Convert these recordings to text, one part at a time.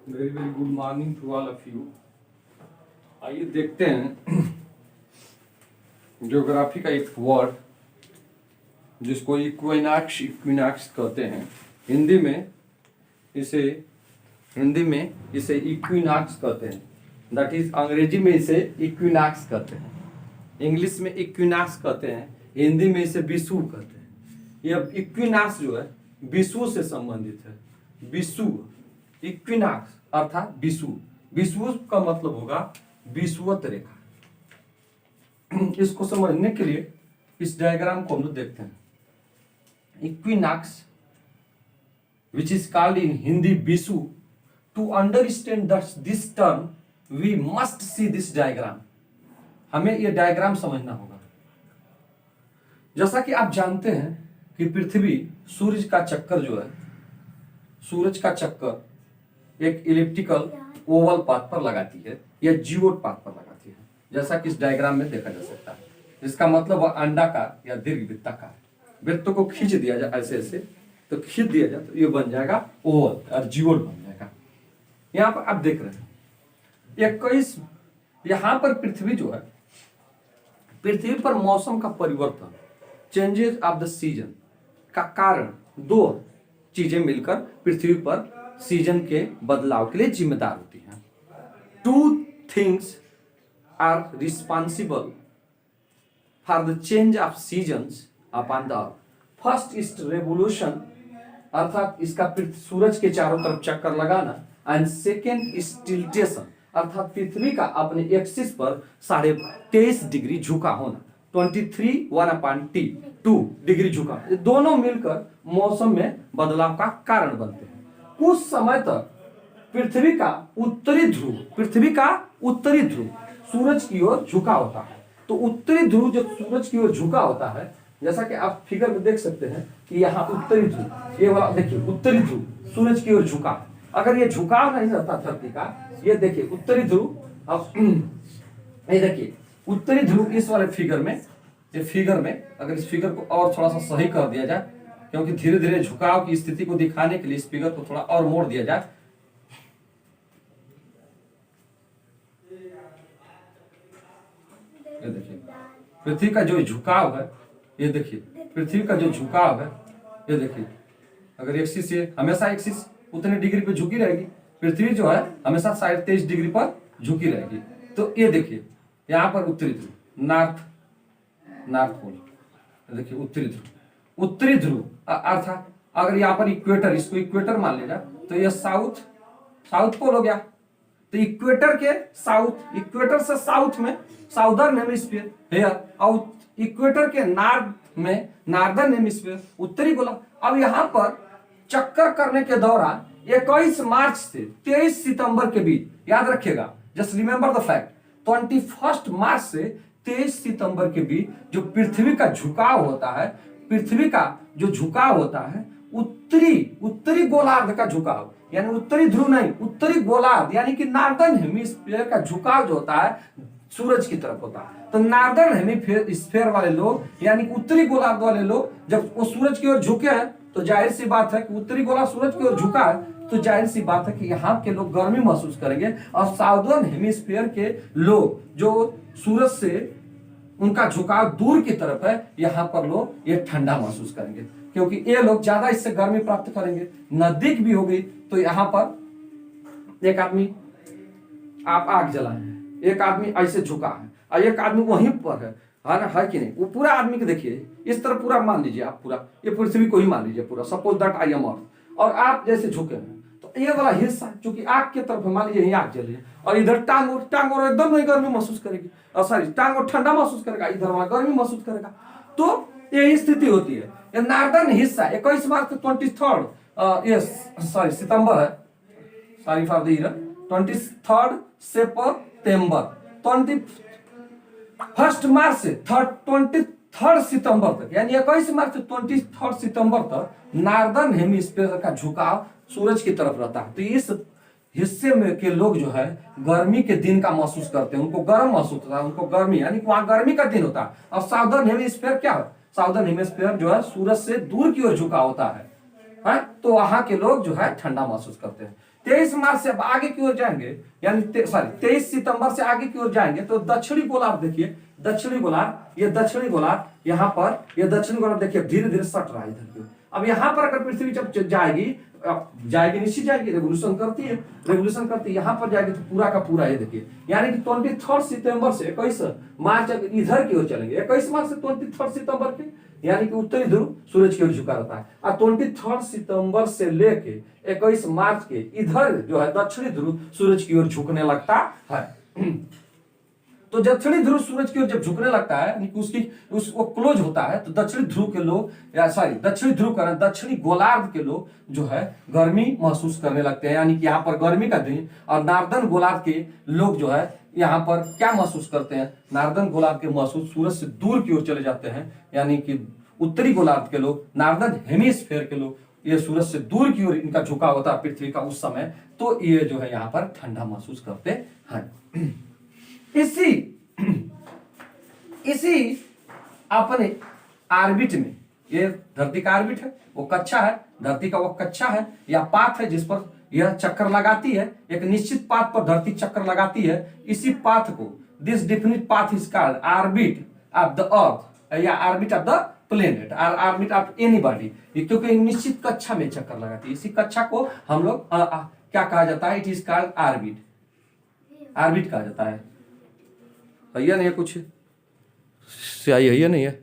Very very good morning to all of you. आइए देखते हैं ज्योग्राफी का एक वर्ड जिसको इक्विनॉक्स कहते हैं। हिंदी में इसे इक्विनॉक्स कहते हैं। दैट इज अंग्रेजी में इसे इक्विनॉक्स कहते हैं, इंग्लिश में इक्विनॉक्स कहते हैं, हिंदी में इसे विषुव कहते हैं। यह इक्विनॉक्स जो है विषुव से संबंधित है। विषुव, इक्विनॉक्स अर्थात विषुव। विषुव का मतलब होगा विषुवत रेखा। इसको समझने के लिए इस डायग्राम को हम लोग देखते हैं। Equinox which is called in Hindi Vishu. To understand this term, we must see this diagram. हमें यह डायग्राम समझना होगा। जैसा कि आप जानते हैं कि पृथ्वी सूरज का चक्कर जो है, सूरज का चक्कर एक इलिप्टिकल ओवल पाथ पर लगाती है या जियोट पाथ पर लगाती है, जैसा कि इस डायग्राम में देखा जा सकता है। इसका मतलब वह अंडाकार या दीर्घवृत्ताकार। वृत्त को खींच दिया जाए ऐसे ऐसे, तो खींच दिया जाए तो ये बन जाएगा ओवल और जियोट बन जाएगा। यहाँ पर आप देख रहे हैं 21। यहाँ पर पृथ्वी जो है, पृथ्वी पर मौसम का परिवर्तन, चेंजेस ऑफ द सीजन का कारण दो चीजें मिलकर पृथ्वी पर सीजन के बदलाव के लिए जिम्मेदार होती हैं। Two things are responsible for the change of seasons upon the earth. First is revolution, अर्थात इसका सूरज के चारों तरफ चक्कर लगाना, एंड सेकेंड इज टिल्टेशन, अर्थात पृथ्वी का अपने एक्सिस पर 23.5 डिग्री झुका होना। 23 डिग्री झुका, ये दोनों मिलकर मौसम में बदलाव का कारण बनते हैं। कुछ समय तक पृथ्वी का उत्तरी ध्रुव सूरज की ओर झुका होता है। तो उत्तरी ध्रुव जब सूरज की ओर झुका होता है, जैसा कि आप फिगर में देख सकते हैं कि यहाँ उत्तरी ध्रुव, ये वाला देखिए उत्तरी ध्रुव सूरज की ओर झुका है। अगर ये झुकाव नहीं रहता धरती का, ये उत्तरी ध्रुव, अब ये देखिए उत्तरी ध्रुव इस वाले फिगर में, ये फिगर में अगर इस फिगर को और थोड़ा सा सही कर दिया जाए, क्योंकि धीरे धीरे झुकाव की स्थिति को दिखाने के लिए इस फिगर को थोड़ा और मोड़ दिया जाए। ये देखिए पृथ्वी का जो झुकाव है, ये देखिए पृथ्वी का जो झुकाव है, ये देखिए अगर एक्सिस से हमेशा एक्सिस उतने डिग्री पे झुकी रहेगी, पृथ्वी जो है हमेशा 23.5 डिग्री पर झुकी रहेगी। तो ये देखिए यहाँ पर उत्तरी ध्रुव, नॉर्थ पोल, देखिए उत्तरी ध्रुव अर्थात अगर यहाँ पर इक्वेटर, इसको इक्वेटर मान लेगा तो यह साउथ पोल हो गया। तो इक्वेटर से साउथ में साउदर्न हेमिस्फीयर है, और इक्वेटर के नॉर्थ में नॉर्दर्न हेमिस्फीयर उत्तरी गोला। अब यहाँ पर चक्कर करने के दौरान 21 मार्च से 23 सितंबर के बीच, याद रखिएगा, जस्ट रिमेंबर द फैक्ट, 21 मार्च से 23 सितंबर के बीच जो पृथ्वी का झुकाव होता है, उत्तरी गोलार्ध का झुकाव, यानी उत्तरी ध्रुव नहीं, उत्तरी गोलार्ध यानी कि नॉर्दर्न हेमिस्फीयर का झुकाव जो होता है सूरज की तरफ होता है। तो नॉर्दर्न हेमिस्फीयर वाले लोग यानी कि उत्तरी गोलार्ध वाले लोग जब वो सूरज की ओर झुके हैं, तो जाहिर सी बात है कि उत्तरी गोलार्ध सूरज की ओर झुका है, तो जाहिर सी बात है कि यहाँ के लोग गर्मी महसूस करेंगे, और साउदर्न हेमिस्फीयर के लोग जो सूरज से उनका झुकाव दूर की तरफ है, यहाँ पर लोग ये ठंडा महसूस करेंगे, क्योंकि ये लोग ज्यादा इससे गर्मी प्राप्त करेंगे। नजदीक भी होगी तो यहाँ पर एक आदमी आप आग जलाए हैं, एक आदमी ऐसे झुका है और एक आदमी वहीं पर है ना, है कि नहीं? वो पूरा आदमी के देखिए इस तरह पूरा मान लीजिए, आप पूरा ये पृथ्वी को ही मान लीजिए पूरा, सपोज दैट आई एम अर्थ, और आप जैसे झुके हैं तो ये वाला हिस्सा चूंकि आग के तरफ मान लीजिए यही आग जल रही है, और इधर टांग और एकदम नहीं गर्मी महसूस करेगी, और सॉरी टांग और ठंडा महसूस करेगा, इधर वाला गर्मी महसूस करेगा। तो यही स्थिति होती है। ये नॉर्दर्न हिस्सा 21 मार्च को 23 सितंबर है, सॉरी फॉर द ईयर, 23 सितंबर, 21 मार्च से 23 सितंबर तक, यानी 21 मार्च से 23 सितंबर तक नॉर्दर्न हेमिस्फीयर का झुकाव सूरज की तरफ रहता है। तो इस हिस्से में के लोग जो है गर्मी के दिन का महसूस करते हैं, उनको गर्म महसूस होता है, उनको गर्मी यानी वहां गर्मी का दिन होता है। और साउदर्न हेमिस्फीयर क्या है? साउदर्न हेमिस्फीयर जो है सूरज से दूर की ओर झुका होता है, तो वहां के लोग जो है ठंडा महसूस करते हैं। 23 मार्च से अब आगे की ओर जाएंगे, यानी 23 सितंबर से आगे की ओर जाएंगे तो दक्षिणी गोलार्ध देखिए, दक्षिणी गोलार्ध, ये दक्षिणी गोलार्ध यहाँ पर, ये दक्षिणी गोलार्ध देखिए धीरे धीरे सट रहा है इधर की ओर। अब यहाँ पर अगर पृथ्वी जब जाएगी, जाएगी निश्चित जाएगी, रेवोल्यूशन करती है, रेवोल्यूशन करती है, यहाँ पर जाएगी तो पूरा का पूरा ये देखिए, यानी कि 23 सितंबर से 21 मार्च इधर की ओर चलेंगे, 21 मार्च से 23 सितंबर की, यानी कि उत्तरी ध्रुव सूरज की ओर झुका रहता है। और 23 सितंबर से लेके 21 मार्च के इधर जो है दक्षिणी ध्रुव सूरज की ओर झुकने लगता है। तो दक्षिणी ध्रुव सूरज की ओर जब झुकने लगता है, यानी कि वो क्लोज होता है, तो दक्षिणी ध्रुव के लोग, या दक्षिणी ध्रुव का दक्षिणी गोलार्ध के लोग जो है गर्मी महसूस करने लगते हैं, यानी कि यहाँ पर गर्मी का दिन। और नार्दर्न गोलार्ध के लोग जो है यहाँ पर क्या महसूस करते हैं, नार्दर्न गोलार्ध के महसूस सूरज से दूर की ओर चले जाते हैं, यानी कि उत्तरी गोलार्ध के लोग, नार्दर्न हेमिस्फीयर के लोग, ये सूरज से दूर की ओर इनका झुकाव होता है पृथ्वी का उस समय, तो ये जो है यहाँ पर ठंडा महसूस करते हैं। इसी अपने ऑर्बिट में, ये धरती का ऑर्बिट है, वो कक्षा है, धरती का वो कक्षा है या पाथ है जिस पर यह चक्कर लगाती है, एक निश्चित पाथ पर धरती चक्कर लगाती है। इसी पाथ को, this definite path is called orbit of the earth या ऑर्बिट ऑफ द प्लेनेट और ऑर्बिट ऑफ एनी बॉडी, क्योंकि एक निश्चित कक्षा में चक्कर लगाती है। इसी कक्षा को हम लोग क्या कहा जाता है, it is called orbit, orbit कहा जाता है। भैया नहीं है कुछ स्याही है या नहीं है?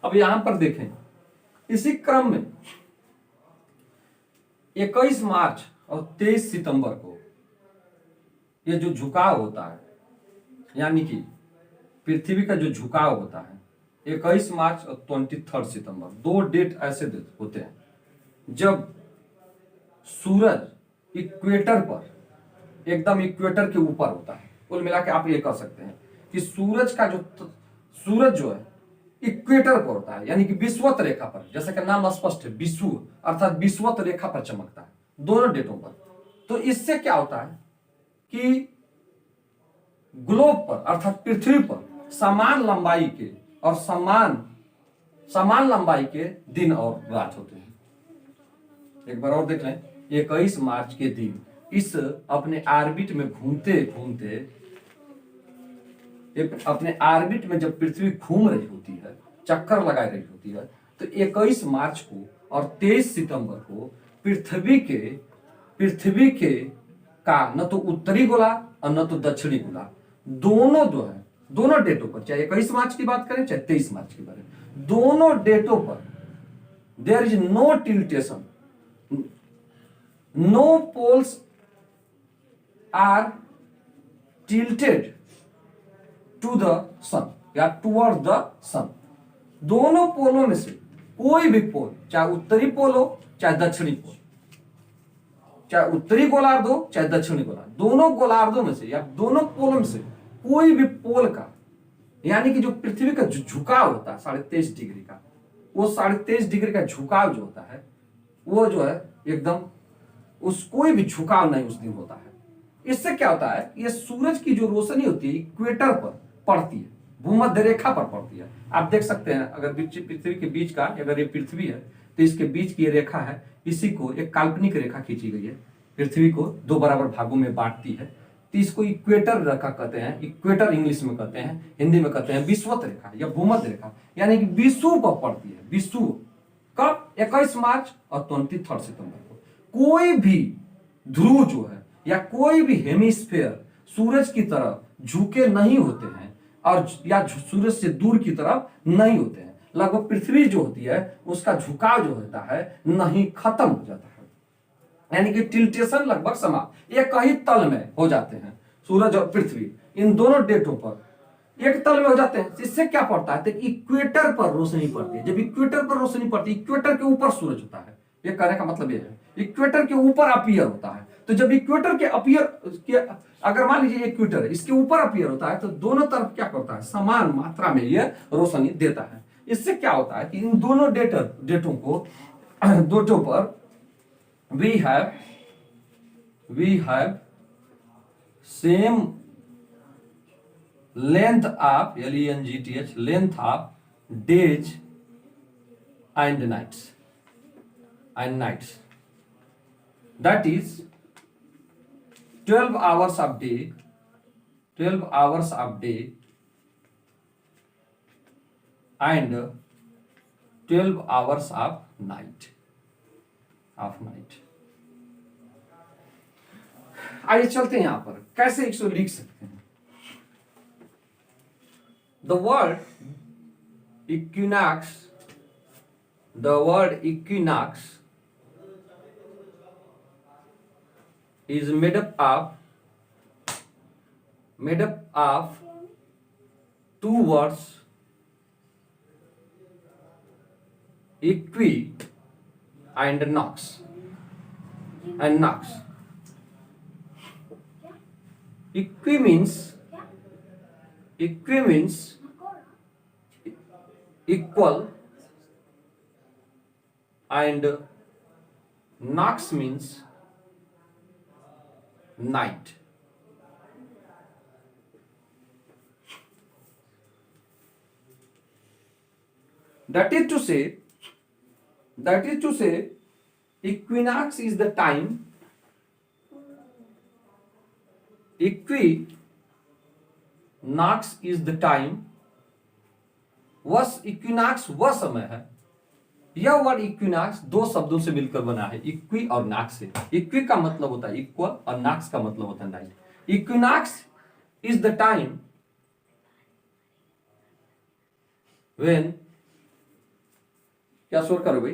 अब यहां पर देखें, इसी क्रम में 21 मार्च और 23 सितंबर को ये जो झुकाव होता है, यानी कि पृथ्वी का जो झुकाव होता है, 21 मार्च और 23 सितंबर, दो डेट ऐसे होते हैं जब सूरज इक्वेटर पर, एकदम इक्वेटर के ऊपर होता है। कुल मिला के आप ये कह सकते हैं कि सूरज जो है इक्वेटर पर होता है, यानी कि विषुवत रेखा पर, जैसा कि नाम स्पष्ट है, विषु अर्थात विषुवत रेखा पर चमकता है दोनों डेटों पर। तो इससे क्या होता है कि ग्लोब पर अर्थात पृथ्वी पर समान लंबाई के और समान लंबाई के दिन और रात होते हैं। एक बार और देख लें, 21 मार्च के दिन इस अपने ऑर्बिट में घूमते घूमते, अपने ऑर्बिट में जब पृथ्वी घूम रही होती है, चक्कर लगा रही होती है, तो 21 मार्च को और 23 सितंबर को पृथ्वी के का न तो उत्तरी गोलार्ध और न तो दक्षिणी गोलार्ध, दोनों जो है, दोनों डेटों पर, चाहे 21 मार्च की बात करें चाहे 23 मार्च की बात करें, दोनों डेटों पर there is no tiltation, no poles are tilted to the sun या टूवर्ड द सन। दोनों पोलों में से कोई भी पोल, चाहे उत्तरी पोल हो चाहे दक्षिणी पोल, चाहे उत्तरी गोलार्ध हो चाहे दक्षिणी गोलार्ध, दोनों गोलार्धों में से या दोनों पोलों में से कोई भी पोल का, यानी कि जो पृथ्वी का झुकाव होता है 23.5 डिग्री का, वो 23.5 डिग्री का झुकाव जो होता है, वो जो है एकदम कोई भी झुकाव नहीं उस दिन होता है। इससे क्या होता है, ये सूरज की जो रोशनी होती है इक्वेटर पर पड़ती है, भूमध्य रेखा पर पड़ती है। आप देख सकते हैं, अगर पृथ्वी के बीच का, अगर ये पृथ्वी है तो इसके बीच की ये रेखा है, इसी को एक काल्पनिक रेखा खींची गई है, पृथ्वी को दो बराबर भागों में बांटती है, तो इसको इक्वेटर रेखा कहते हैं। इक्वेटर इंग्लिश में कहते हैं, हिंदी में कहते हैं विषुवत रेखा या भूमध्य रेखा, यानी कि विषुव पर पड़ती है। विषुव कब? 21 मार्च और 23 सितंबर को। कोई भी ध्रुव जो है या कोई भी हेमिस्फेयर सूरज की तरफ झुके नहीं होते हैं और या सूरज से दूर की तरफ नहीं होते हैं। लगभग पृथ्वी जो होती है उसका झुकाव जो होता है नहीं, खत्म हो जाता है, यानी कि टिल्टेशन लगभग समाप्त, एक ही तल में हो जाते हैं सूरज और पृथ्वी। इन दोनों डेटों पर एक तल में हो जाते हैं। इससे क्या पड़ता है, तो इक्वेटर पर रोशनी पड़ती है। जब इक्वेटर पर रोशनी पड़ती है, इक्वेटर के ऊपर सूरज होता है, ये कहने का मतलब ये है इक्वेटर के ऊपर अपीयर होता है। तो जब इक्वेटर के अपीयर के, अगर मान लीजिए इक्वेटर है, इसके ऊपर अपीयर होता है, तो दोनों तरफ क्या करता है, समान मात्रा में ये रोशनी देता है। इससे क्या होता है कि इन दोनों डेटों पर we have, same length of length, length of days and nights, that is 12 hours of day, 12 hours of day and 12 hours of night, आइए चलते हैं यहां पर कैसे इसको लिख सकते हैं। The word equinox is made up of two words, equi and nox. Equi means equal and nox means night. That is to say equinox is the time, equinox is the time, equinox वह समय है। यह word equinox दो शब्दों से मिलकर बना है, इक्वी और नॉक्स से। इक्वी का मतलब होता है इक्वल और नॉक्स का मतलब होता है night. Equinox is the time when, क्या शोर कर रहे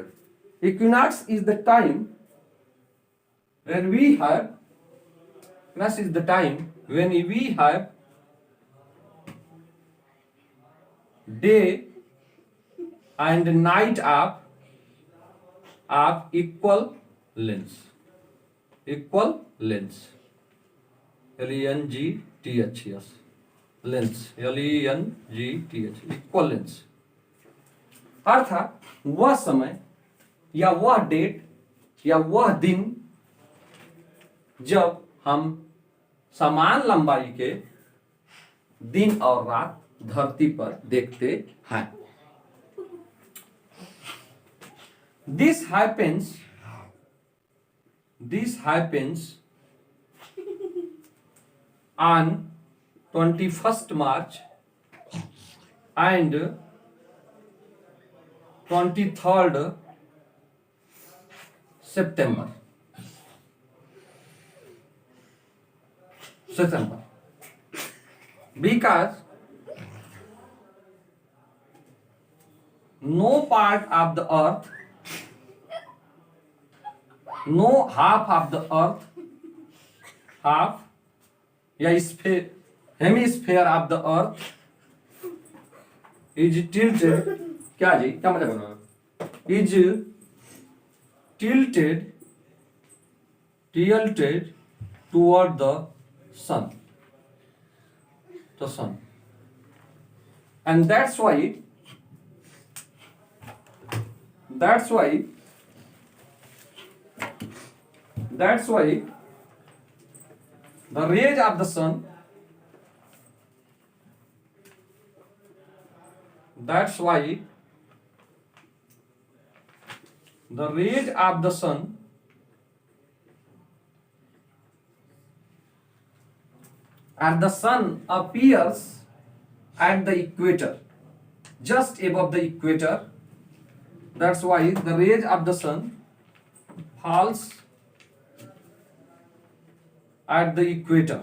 हो? Equinox is the time when we have day and night of equal length. Length, lengths, equal length। अर्थात वह समय या वह डेट या वह दिन जब हम समान लंबाई के दिन और रात धरती पर देखते हैं। This happens on 21st March and 23rd September, because no part of the earth, no half of the earth, hemisphere of the earth is tilted, क्या मतलब is tilted toward the sun, and that's why the rays of the sun, and the sun appears at the equator, just above the equator. That's why the rays of the sun falls at the equator,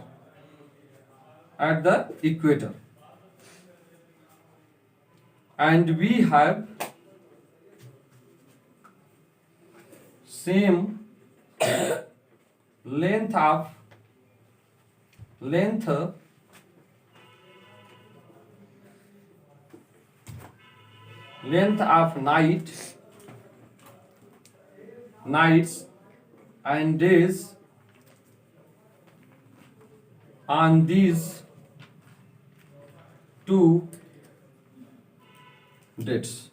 and we have same length of nights and days on these two dates,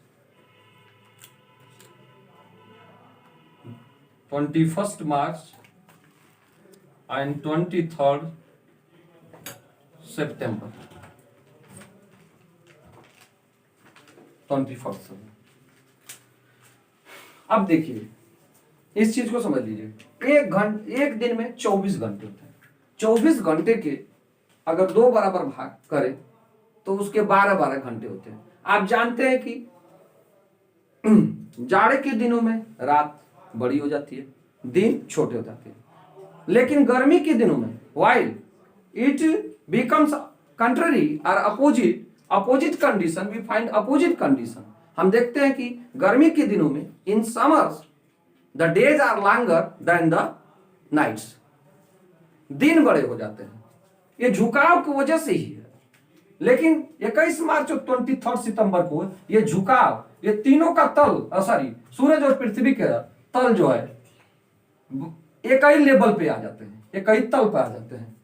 21st March and 23rd September 21st। अब देखिए इस चीज को समझ लीजिए, एक दिन में 24 घंटे होते हैं। 24 घंटे के अगर 2 बराबर भाग करें तो उसके 12-12 घंटे होते हैं। आप जानते हैं कि जाड़े के दिनों में रात बड़ी हो जाती है, दिन छोटे हो जाते हैं, लेकिन गर्मी के दिनों में while it becomes contrary or opposite condition, we find opposite condition। हम देखते हैं कि गर्मी के दिनों में in summers the days are longer than the nights, दिन बड़े हो जाते हैं। ये झुकाव की वजह से ही है। लेकिन 21 मार्च और 23 सितंबर को ये झुकाव, ये तीनों का तल सूरज और पृथ्वी के तल जो है एक ही लेवल पे आ जाते हैं, एक ही तल पे आ जाते हैं,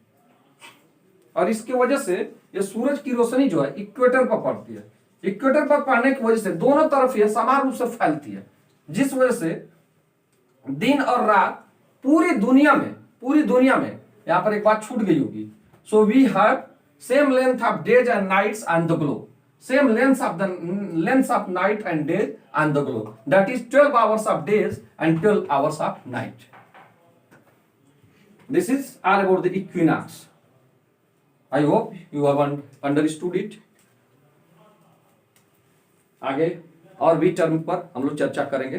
और इसकी वजह से ये सूरज की रोशनी जो है इक्वेटर पर पड़ती है। इक्वेटर पर पड़ने की वजह से दोनों तरफ ये समान रूप से फैलती है, जिस वजह से दिन और रात पूरी दुनिया में यहां पर एक बात छूट गई होगी। So we have same length of days and nights and the globe, same length of night and days and the globe, that is 12 hours of days and 12 hours of night। This is all about the equinox। I hope you have understood it। आगे और भी term पर हम लोग चर्चा करेंगे।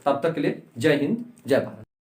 तब तक के लिए जय हिंद, जय भारत।